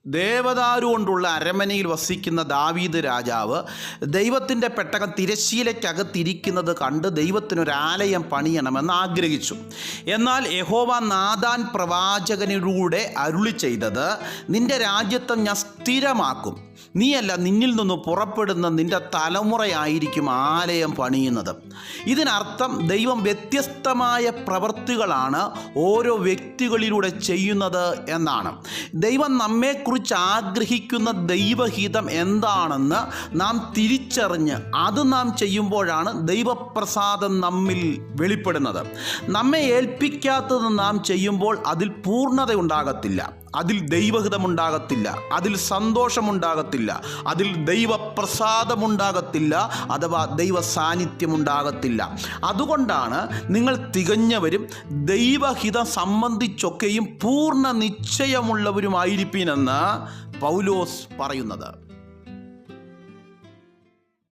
ദേവദാരു കൊണ്ടുള്ള അരമനയിൽ വസിക്കുന്ന ദാവീദ് രാജാവ് ദൈവത്തിൻ്റെ പെട്ടകം തിരശ്ശീലയ്ക്കകത്തിരിക്കുന്നത് കണ്ട് ദൈവത്തിനൊരാലയം പണിയണമെന്ന് ആഗ്രഹിച്ചു. എന്നാൽ യഹോവ നാഥാൻ പ്രവാചകനിലൂടെ അരുളി ചെയ്തത്, നിന്റെ രാജ്യത്വം ഞാൻ സ്ഥിരമാക്കും, നീയല്ല നിന്നിൽ നിന്ന് പുറപ്പെടുന്ന നിന്റെ തലമുറയായിരിക്കും ആലയം പണിയുന്നത്. ഇതിനർത്ഥം ദൈവം വ്യത്യസ്തമായ പ്രവൃത്തികളാണ് ഓരോ വ്യക്തികളിലൂടെ ചെയ്യുന്നത് എന്നാണ്. ദൈവം നമ്മെക്കുറിച്ച് ആഗ്രഹിക്കുന്ന ദൈവഹിതം എന്താണെന്ന് നാം തിരിച്ചറിഞ്ഞ് അത് നാം ചെയ്യുമ്പോഴാണ് ദൈവപ്രസാദം നമ്മിൽ വെളിപ്പെടുന്നത്. നമ്മെ ഏൽപ്പിക്കാത്തത് നാം ചെയ്യുമ്പോൾ അതിൽ പൂർണ്ണതയുണ്ടാകത്തില്ല, അതിൽ ദൈവഹിതമുണ്ടാകത്തില്ല, അതിൽ സന്തോഷമുണ്ടാകത്തില്ല, അതിൽ ദൈവപ്രസാദമുണ്ടാകത്തില്ല, അഥവാ ദൈവ സാന്നിധ്യമുണ്ടാകത്തില്ല. അതുകൊണ്ടാണ് നിങ്ങൾ തികഞ്ഞവരും ദൈവഹിതം സംബന്ധിച്ചൊക്കെയും പൂർണ്ണ നിശ്ചയമുള്ളവരുമായിരിപ്പീനെന്ന് പൗലോസ് പറയുന്നത്.